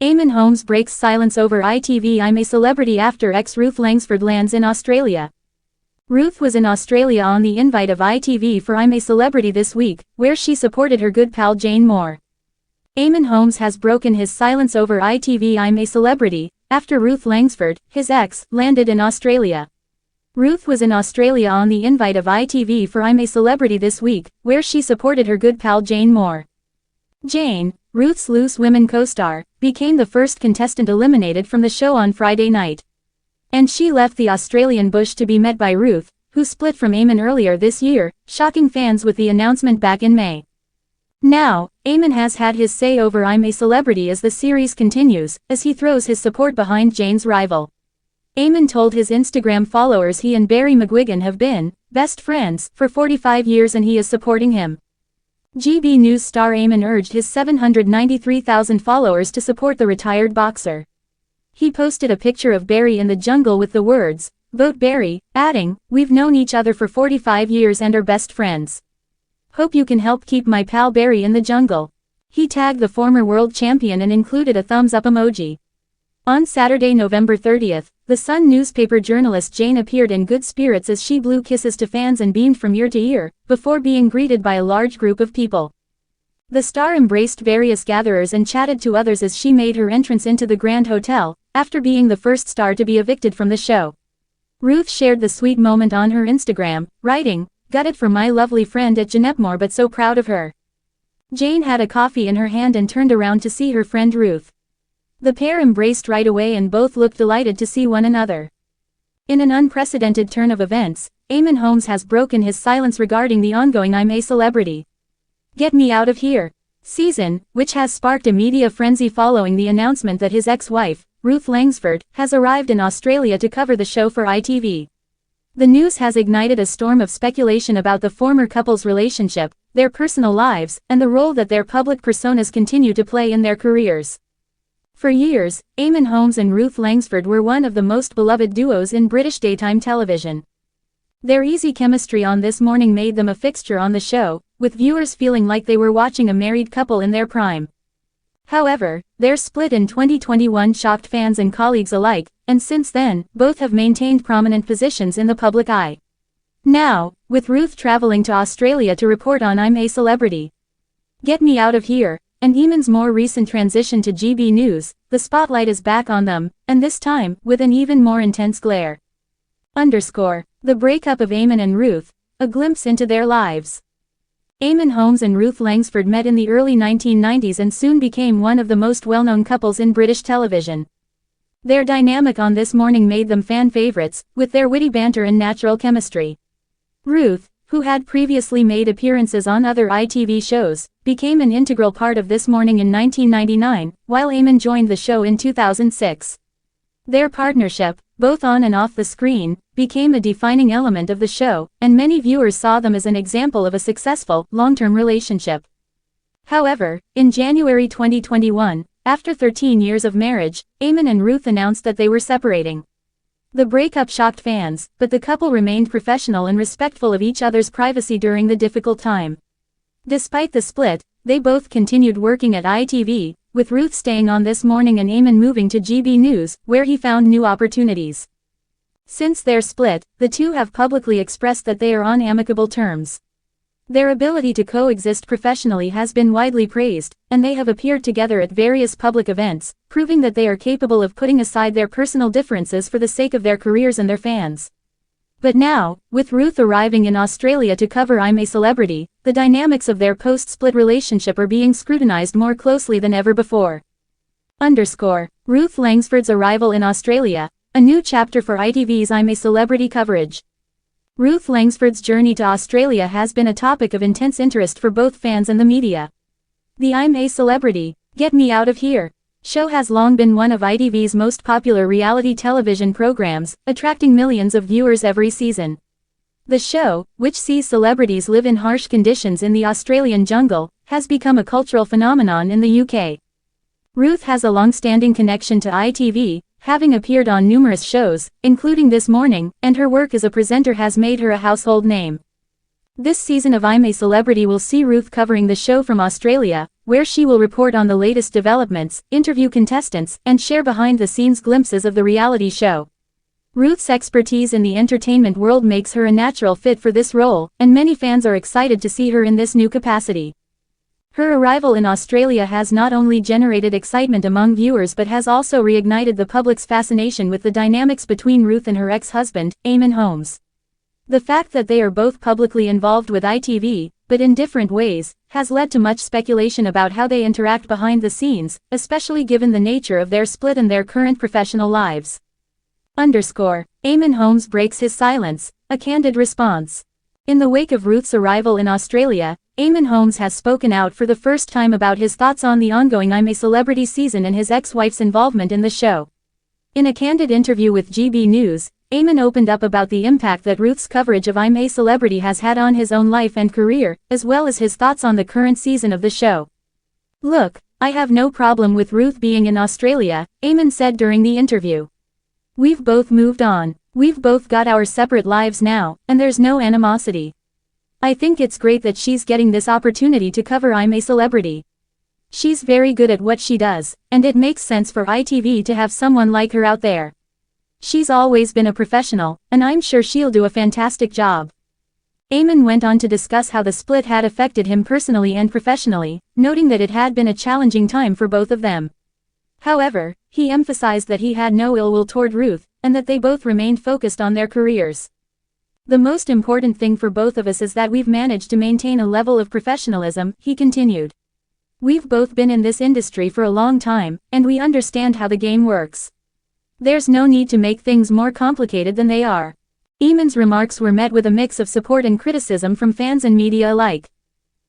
Eamonn Holmes breaks silence over ITV I'm A Celebrity after ex-Ruth Langsford lands in Australia. Ruth was in Australia on the invite of ITV for I'm A Celebrity this week, where she supported her good pal Jane Moore. Eamonn Holmes has broken his silence over ITV I'm A Celebrity, after Ruth Langsford, his ex, landed in Australia. Ruth was in Australia on the invite of ITV for I'm A Celebrity this week, where she supported her good pal Jane Moore. Jane, Ruth's Loose Women co-star, became the first contestant eliminated from the show on Friday night. And she left the Australian bush to be met by Ruth, who split from Eamonn earlier this year, shocking fans with the announcement back in May. Now, Eamonn has had his say over I'm A Celebrity as the series continues, as he throws his support behind Jane's rival. Eamonn told his Instagram followers he and Barry McGuigan have been best friends for 45 years and he is supporting him. GB News star Eamonn urged his 793,000 followers to support the retired boxer. He posted a picture of Barry in the jungle with the words, "Vote Barry," adding, "We've known each other for 45 years and are best friends. Hope you can help keep my pal Barry in the jungle." He tagged the former world champion and included a thumbs up emoji. On Saturday, November 30th, the Sun newspaper journalist Jane appeared in good spirits as she blew kisses to fans and beamed from ear to ear, before being greeted by a large group of people. The star embraced various gatherers and chatted to others as she made her entrance into the Grand Hotel, after being the first star to be evicted from the show. Ruth shared the sweet moment on her Instagram, writing, "Gutted for my lovely friend at Jeanette but so proud of her." Jane had a coffee in her hand and turned around to see her friend Ruth. The pair embraced right away and both looked delighted to see one another. In an unprecedented turn of events, Eamonn Holmes has broken his silence regarding the ongoing I'm A Celebrity. "Get Me Out of Here" season, which has sparked a media frenzy following the announcement that his ex-wife, Ruth Langsford, has arrived in Australia to cover the show for ITV. The news has ignited a storm of speculation about the former couple's relationship, their personal lives, and the role that their public personas continue to play in their careers. For years, Eamonn Holmes and Ruth Langsford were one of the most beloved duos in British daytime television. Their easy chemistry on This Morning made them a fixture on the show, with viewers feeling like they were watching a married couple in their prime. However, their split in 2021 shocked fans and colleagues alike, and since then, both have maintained prominent positions in the public eye. Now, with Ruth traveling to Australia to report on I'm A Celebrity, Get Me Out of Here, and Eamonn's more recent transition to GB News, the spotlight is back on them, and this time, with an even more intense glare. The breakup of Eamonn and Ruth, a glimpse into their lives. Eamonn Holmes and Ruth Langsford met in the early 1990s and soon became one of the most well-known couples in British television. Their dynamic on This Morning made them fan favorites, with their witty banter and natural chemistry. Ruth, who had previously made appearances on other ITV shows, became an integral part of This Morning in 1999, while Eamonn joined the show in 2006. Their partnership, both on and off the screen, became a defining element of the show, and many viewers saw them as an example of a successful, long-term relationship. However, in January 2021, after 13 years of marriage, Eamonn and Ruth announced that they were separating. The breakup shocked fans, but the couple remained professional and respectful of each other's privacy during the difficult time. Despite the split, they both continued working at ITV, with Ruth staying on This Morning and Eamonn moving to GB News, where he found new opportunities. Since their split, the two have publicly expressed that they are on amicable terms. Their ability to coexist professionally has been widely praised, and they have appeared together at various public events, proving that they are capable of putting aside their personal differences for the sake of their careers and their fans. But now, with Ruth arriving in Australia to cover I'm A Celebrity, the dynamics of their post-split relationship are being scrutinized more closely than ever before. Ruth Langsford's arrival in Australia, a new chapter for ITV's I'm A Celebrity coverage. Ruth Langsford's journey to Australia has been a topic of intense interest for both fans and the media. The I'm A Celebrity, Get Me Out of Here show has long been one of ITV's most popular reality television programs, attracting millions of viewers every season. The show, which sees celebrities live in harsh conditions in the Australian jungle, has become a cultural phenomenon in the UK. Ruth has a long-standing connection to ITV, having appeared on numerous shows, including This Morning, and her work as a presenter has made her a household name. This season of I'm A Celebrity will see Ruth covering the show from Australia, where she will report on the latest developments, interview contestants, and share behind-the-scenes glimpses of the reality show. Ruth's expertise in the entertainment world makes her a natural fit for this role, and many fans are excited to see her in this new capacity. Her arrival in Australia has not only generated excitement among viewers but has also reignited the public's fascination with the dynamics between Ruth and her ex-husband, Eamonn Holmes. The fact that they are both publicly involved with ITV, but in different ways, has led to much speculation about how they interact behind the scenes, especially given the nature of their split and their current professional lives. Eamonn Holmes breaks his silence, a candid response. In the wake of Ruth's arrival in Australia, Eamonn Holmes has spoken out for the first time about his thoughts on the ongoing I'm A Celebrity season and his ex-wife's involvement in the show. In a candid interview with GB News, Eamonn opened up about the impact that Ruth's coverage of I'm A Celebrity has had on his own life and career, as well as his thoughts on the current season of the show. "Look, I have no problem with Ruth being in Australia," Eamonn said during the interview. "We've both moved on. We've both got our separate lives now, and there's no animosity. I think it's great that she's getting this opportunity to cover I'm A Celebrity. She's very good at what she does, and it makes sense for ITV to have someone like her out there. She's always been a professional, and I'm sure she'll do a fantastic job." Eamonn went on to discuss how the split had affected him personally and professionally, noting that it had been a challenging time for both of them. However, he emphasized that he had no ill will toward Ruth, and that they both remained focused on their careers. "The most important thing for both of us is that we've managed to maintain a level of professionalism," he continued. "We've both been in this industry for a long time, and we understand how the game works. There's no need to make things more complicated than they are." Eamonn's remarks were met with a mix of support and criticism from fans and media alike.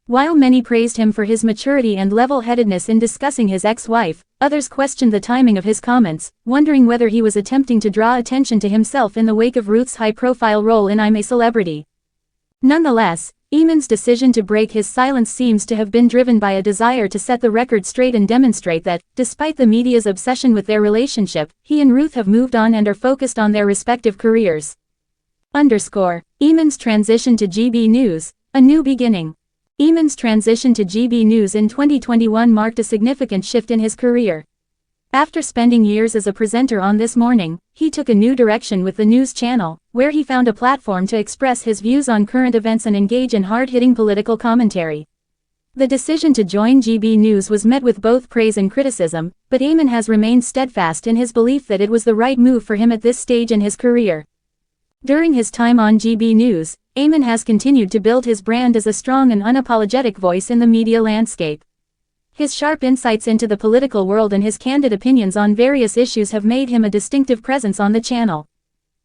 While many praised him for his maturity and level-headedness in discussing his ex-wife, others questioned the timing of his comments, wondering whether he was attempting to draw attention to himself in the wake of Ruth's high-profile role in I'm A Celebrity. Nonetheless, Eamonn's decision to break his silence seems to have been driven by a desire to set the record straight and demonstrate that, despite the media's obsession with their relationship, he and Ruth have moved on and are focused on their respective careers. Eamonn's transition to GB News, a new beginning. Eamonn's transition to GB News in 2021 marked a significant shift in his career. After spending years as a presenter on This Morning, he took a new direction with the news channel, where he found a platform to express his views on current events and engage in hard-hitting political commentary. The decision to join GB News was met with both praise and criticism, but Eamonn has remained steadfast in his belief that it was the right move for him at this stage in his career. During his time on GB News, Eamonn has continued to build his brand as a strong and unapologetic voice in the media landscape. His sharp insights into the political world and his candid opinions on various issues have made him a distinctive presence on the channel.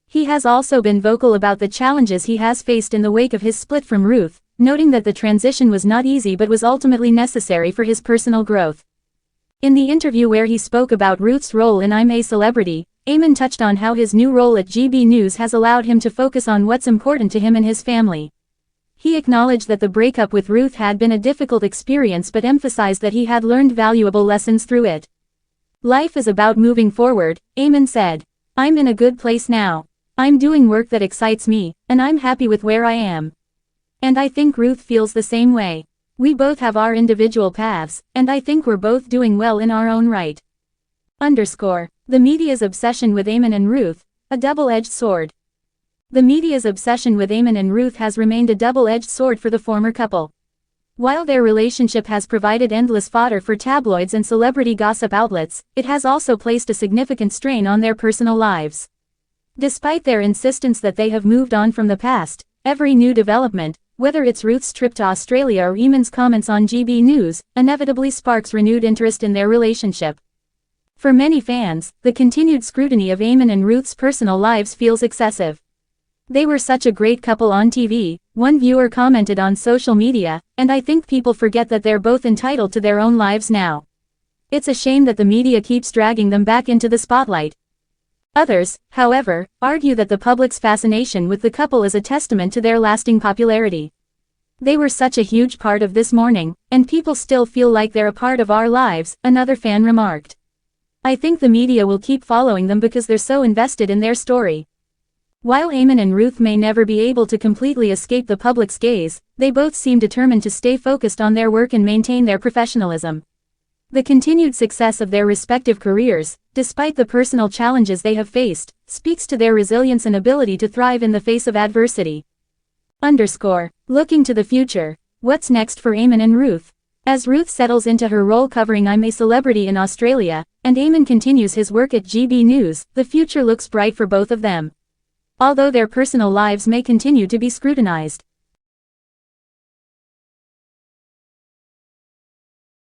He has also been vocal about the challenges he has faced in the wake of his split from Ruth, noting that the transition was not easy but was ultimately necessary for his personal growth. In the interview where he spoke about Ruth's role in I'm A Celebrity, Eamonn touched on how his new role at GB News has allowed him to focus on what's important to him and his family. He acknowledged that the breakup with Ruth had been a difficult experience but emphasized that he had learned valuable lessons through it. "Life is about moving forward," Eamonn said. "I'm in a good place now. I'm doing work that excites me, and I'm happy with where I am. And I think Ruth feels the same way. We both have our individual paths, and I think we're both doing well in our own right." The media's obsession with Eamonn and Ruth, a double-edged sword. The media's obsession with Eamonn and Ruth has remained a double-edged sword for the former couple. While their relationship has provided endless fodder for tabloids and celebrity gossip outlets, it has also placed a significant strain on their personal lives. Despite their insistence that they have moved on from the past, every new development, whether it's Ruth's trip to Australia or Eamonn's comments on GB News, inevitably sparks renewed interest in their relationship. For many fans, the continued scrutiny of Eamonn and Ruth's personal lives feels excessive. "They were such a great couple on TV," one viewer commented on social media, "and I think people forget that they're both entitled to their own lives now. It's a shame that the media keeps dragging them back into the spotlight." Others, however, argue that the public's fascination with the couple is a testament to their lasting popularity. "They were such a huge part of This Morning, and people still feel like they're a part of our lives," another fan remarked. "I think the media will keep following them because they're so invested in their story." While Eamonn and Ruth may never be able to completely escape the public's gaze, they both seem determined to stay focused on their work and maintain their professionalism. The continued success of their respective careers, despite the personal challenges they have faced, speaks to their resilience and ability to thrive in the face of adversity. Looking to the future, what's next for Eamonn and Ruth? As Ruth settles into her role covering I'm A Celebrity in Australia, and Eamonn continues his work at GB News, the future looks bright for both of them. Although their personal lives may continue to be scrutinized,